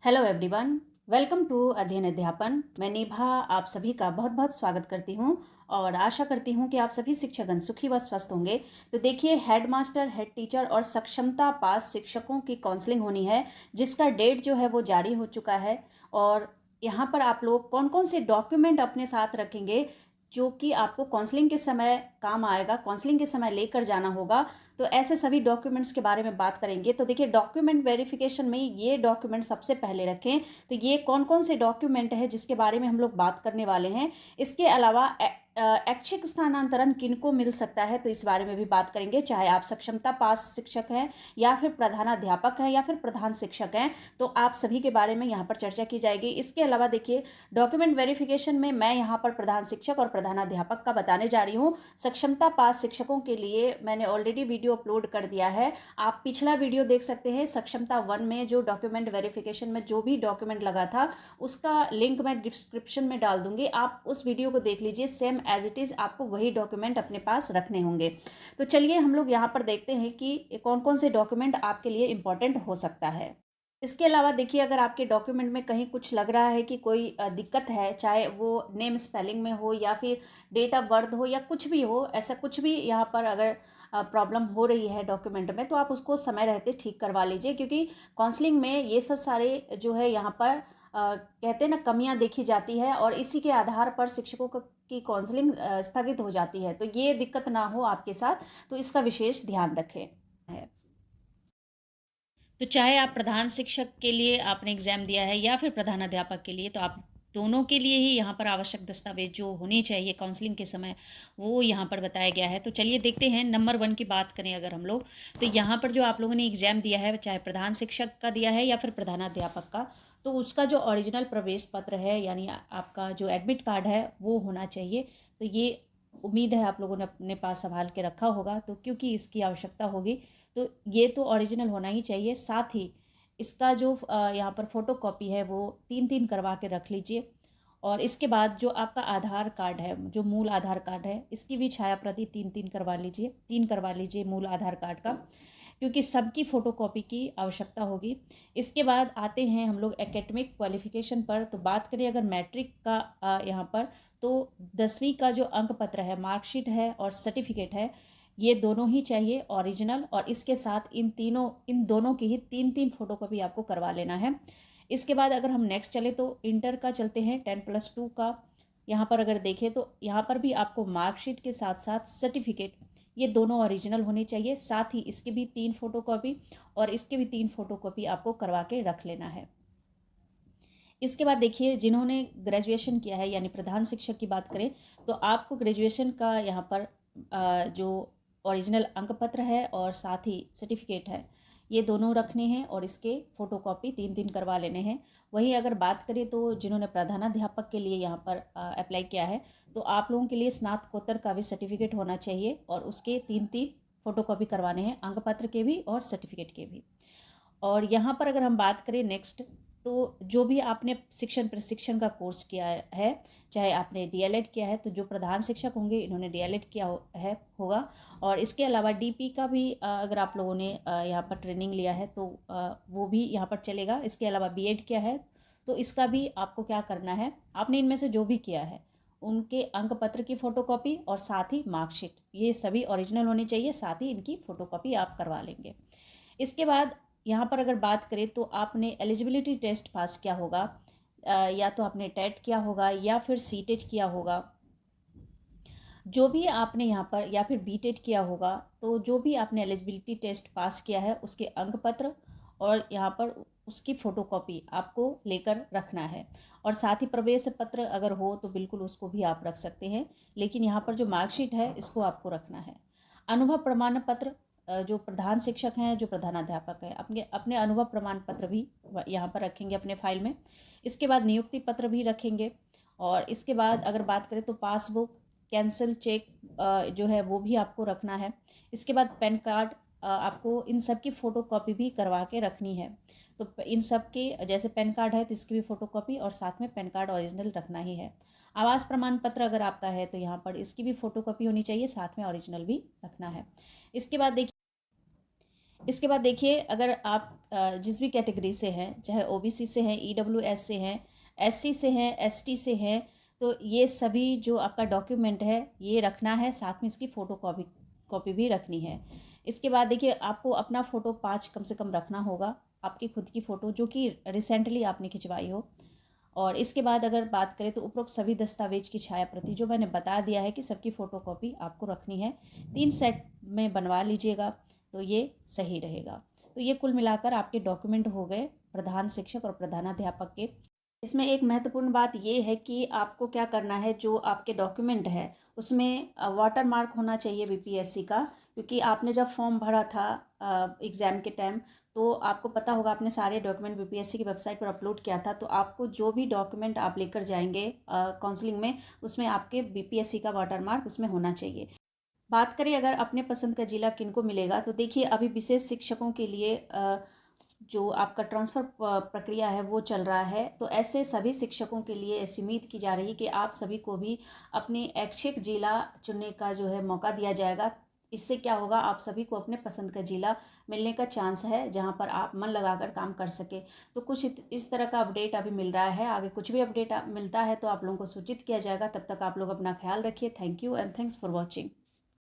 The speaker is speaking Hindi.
हेलो एवरीवन, वेलकम टू अध्ययन अध्यापन। मैं निभा आप सभी का बहुत बहुत स्वागत करती हूँ और आशा करती हूँ कि आप सभी शिक्षकगण सुखी व स्वस्थ होंगे। तो देखिए, हेड मास्टर, हेड टीचर और सक्षमता पास शिक्षकों की काउंसलिंग होनी है, जिसका डेट जो है वो जारी हो चुका है। और यहाँ पर आप लोग कौन कौन से डॉक्यूमेंट अपने साथ रखेंगे जो कि आपको काउंसलिंग के समय काम आएगा, काउंसलिंग के समय लेकर जाना होगा, तो ऐसे सभी डॉक्यूमेंट्स के बारे में बात करेंगे। तो देखिए, डॉक्यूमेंट वेरिफिकेशन में ये डॉक्यूमेंट सबसे पहले रखें। तो ये कौन कौन से डॉक्यूमेंट है जिसके बारे में हम लोग बात करने वाले हैं। इसके अलावा ऐच्छिक स्थानांतरण किनको मिल सकता है, तो इस बारे में भी बात करेंगे। चाहे आप सक्षमता पास शिक्षक हैं या फिर प्रधानाध्यापक हैं या फिर प्रधान शिक्षक हैं, तो आप सभी के बारे में यहाँ पर चर्चा की जाएगी। इसके अलावा देखिए, डॉक्यूमेंट वेरिफिकेशन में मैं यहाँ पर प्रधान शिक्षक और प्रधानाध्यापक का बताने जा रही हूँ। सक्षमता पास शिक्षकों के लिए मैंने ऑलरेडी वीडियो अपलोड कर दिया है। आप पिछला वीडियो देख सकते हैं। सक्षमता 1 में जो डॉक्यूमेंट वेरिफिकेशन में जो भी डॉक्यूमेंट लगा था, उसका लिंक मैं डिस्क्रिप्शन में डाल दूंगी। आप उस वीडियो को देख लीजिए। सेम एज इट इज़ आपको वही डॉक्यूमेंट अपने पास रखने होंगे। तो चलिए हम लोग यहाँ पर देखते हैं कि कौन कौन से डॉक्यूमेंट आपके लिए इंपॉर्टेंट हो सकता है। इसके अलावा देखिए, अगर आपके डॉक्यूमेंट में कहीं कुछ लग रहा है कि कोई दिक्कत है, चाहे वो नेम स्पेलिंग में हो या फिर डेट ऑफ बर्थ हो या कुछ भी हो, ऐसा कुछ भी यहाँ पर अगर प्रॉब्लम हो रही है डॉक्यूमेंट में, तो आप उसको समय रहते ठीक करवा लीजिए। क्योंकि काउंसलिंग में ये सब सारे जो है यहाँ पर कहते हैं ना, कमियां देखी जाती है और इसी के आधार पर शिक्षकों की काउंसलिंग स्थगित हो जाती है। तो ये दिक्कत ना हो आपके साथ, तो इसका विशेष ध्यान रखें है। तो चाहे आप प्रधान शिक्षक के लिए आपने एग्ज़ाम दिया है या फिर प्रधानाध्यापक के लिए, तो आप दोनों के लिए ही यहाँ पर आवश्यक दस्तावेज जो होने चाहिए काउंसलिंग के समय, वो यहाँ पर बताया गया है। तो चलिए देखते हैं। नंबर 1 की बात करें अगर हम लोग, तो यहाँ पर जो आप लोगों ने एग्ज़ाम दिया है, चाहे प्रधान शिक्षक का दिया है या फिर प्रधानाध्यापक का, तो उसका जो ओरिजिनल प्रवेश पत्र है, यानी आपका जो एडमिट कार्ड है, वो होना चाहिए। तो ये उम्मीद है आप लोगों ने अपने पास संभाल के रखा होगा, तो क्योंकि इसकी आवश्यकता होगी, तो ये तो ओरिजिनल होना ही चाहिए। साथ ही इसका जो यहाँ पर फ़ोटो कॉपी है, वो 3-3 करवा के रख लीजिए। और इसके बाद जो आपका आधार कार्ड है, जो मूल आधार कार्ड है, इसकी भी छाया प्रति 3-3 करवा लीजिए। 3 करवा लीजिए मूल आधार कार्ड का, क्योंकि सबकी फ़ोटोकॉपी की आवश्यकता होगी। इसके बाद आते हैं हम लोग एकेडमिक क्वालिफ़िकेशन पर। तो बात करें अगर मैट्रिक का यहाँ पर, तो 10वीं का जो अंक पत्र है, मार्कशीट है और सर्टिफिकेट है, ये दोनों ही चाहिए ओरिजिनल। और इसके साथ इन दोनों की ही 3-3 फ़ोटोकॉपी आपको करवा लेना है। इसके बाद अगर हम नेक्स्ट चले तो इंटर का चलते हैं, 10+2 का। यहाँ पर अगर देखें तो यहाँ पर भी आपको मार्कशीट के साथ साथ सर्टिफिकेट, ये दोनों ओरिजिनल होने चाहिए। साथ ही इसके भी 3 फोटोकॉपी और इसके भी 3 फोटोकॉपी आपको करवा के रख लेना है। इसके बाद देखिए, जिन्होंने ग्रेजुएशन किया है, यानी प्रधान शिक्षक की बात करें, तो आपको ग्रेजुएशन का यहाँ पर जो ओरिजिनल अंक पत्र है और साथ ही सर्टिफिकेट है, ये दोनों रखने हैं और इसके फ़ोटोकॉपी 3-3 करवा लेने हैं। वहीं अगर बात करें तो जिन्होंने प्रधानाध्यापक के लिए यहाँ पर अप्लाई किया है, तो आप लोगों के लिए स्नातकोत्तर का भी सर्टिफिकेट होना चाहिए और उसके 3-3 फ़ोटोकॉपी करवाने हैं, अंक पत्र के भी और सर्टिफिकेट के भी। और यहाँ पर अगर हम बात करें नेक्स्ट, तो जो भी आपने शिक्षण प्रशिक्षण का कोर्स किया है, चाहे आपने डीएलएड किया है, तो जो प्रधान शिक्षक होंगे इन्होंने डीएलएड किया होगा। और इसके अलावा डीपी का भी अगर आप लोगों ने यहाँ पर ट्रेनिंग लिया है, तो वो भी यहाँ पर चलेगा। इसके अलावा बीएड किया है, तो इसका भी आपको क्या करना है, आपने इनमें से जो भी किया है उनके अंक पत्र की फ़ोटोकॉपी और साथ ही मार्कशीट, ये सभी ओरिजिनल होनी चाहिए। साथ ही इनकी फ़ोटोकॉपी आप करवा लेंगे। इसके बाद यहाँ पर अगर बात करें तो आपने एलिजिबिलिटी टेस्ट पास किया होगा, या तो आपने टेट किया होगा या फिर सीटेट किया होगा। जो भी आपने यहाँ पर, या फिर बीटेट किया होगा, तो जो भी आपने एलिजिबिलिटी टेस्ट पास किया है उसके अंक पत्र और यहाँ पर उसकी फ़ोटोकॉपी आपको लेकर रखना है। और साथ ही प्रवेश पत्र अगर हो तो बिल्कुल उसको भी आप रख सकते हैं, लेकिन यहाँ पर जो मार्कशीट है इसको आपको रखना है। अनुभव प्रमाण पत्र, जो प्रधान शिक्षक हैं, जो प्रधानाध्यापक हैं, अपने अपने अनुभव प्रमाण पत्र भी यहाँ पर रखेंगे अपने फाइल में। इसके बाद नियुक्ति पत्र भी रखेंगे। और इसके बाद अगर बात करें तो पासबुक, कैंसिल चेक जो है वो भी आपको रखना है। इसके बाद पैन कार्ड, आपको इन सब की फ़ोटोकॉपी भी करवा के रखनी है। तो इन सब के, जैसे पैन कार्ड है तो इसकी भी फ़ोटोकॉपी और साथ में पैन कार्ड ओरिजिनल रखना ही है। आवास प्रमाण पत्र अगर आपका है तो यहाँ पर इसकी भी फ़ोटोकॉपी होनी चाहिए, साथ में ओरिजिनल भी रखना है। इसके बाद देखिए, इसके बाद देखिए, अगर आप जिस भी कैटेगरी से हैं, चाहे ओबीसी से हैं, ईडब्ल्यूएस से हैं, एससी से हैं, एसटी से हैं, तो ये सभी जो आपका डॉक्यूमेंट है ये रखना है, साथ में इसकी फ़ोटो कॉपी भी रखनी है। इसके बाद देखिए, आपको अपना फ़ोटो 5 कम से कम रखना होगा, आपकी खुद की फ़ोटो जो कि रिसेंटली आपने खिंचवाई हो। और इसके बाद अगर बात करें तो उपरोक्त सभी दस्तावेज की छाया प्रति, जो मैंने बता दिया है कि सबकी फ़ोटोकॉपी आपको रखनी है, 3 सेट में बनवा लीजिएगा, तो ये सही रहेगा। तो ये कुल मिलाकर आपके डॉक्यूमेंट हो गए प्रधान शिक्षक और प्रधानाध्यापक के। इसमें एक महत्वपूर्ण बात ये है कि आपको क्या करना है, जो आपके डॉक्यूमेंट है उसमें वाटर मार्क होना चाहिए बीपीएससी का, क्योंकि आपने जब फॉर्म भरा था एग्ज़ाम के टाइम, तो आपको पता होगा आपने सारे डॉक्यूमेंट बीपीएससी की वेबसाइट पर अपलोड किया था, तो आपको जो भी डॉक्यूमेंट आप लेकर जाएंगे काउंसलिंग में, उसमें आपके बीपीएससी का वाटर मार्क उसमें होना चाहिए। बात करें अगर अपने पसंद का जिला किनको मिलेगा, तो देखिए अभी विशेष शिक्षकों के लिए जो आपका ट्रांसफ़र प्रक्रिया है वो चल रहा है, तो ऐसे सभी शिक्षकों के लिए ऐसी उम्मीद की जा रही है कि आप सभी को भी अपने ऐच्छिक जिला चुनने का जो है मौका दिया जाएगा। इससे क्या होगा, आप सभी को अपने पसंद का जिला मिलने का चांस है, जहां पर आप मन लगाकर काम कर सके। तो कुछ इस तरह का अपडेट अभी मिल रहा है, आगे कुछ भी अपडेट मिलता है तो आप लोगों को सूचित किया जाएगा। तब तक आप लोग अपना ख्याल रखिए। Thank you and thanks for watching.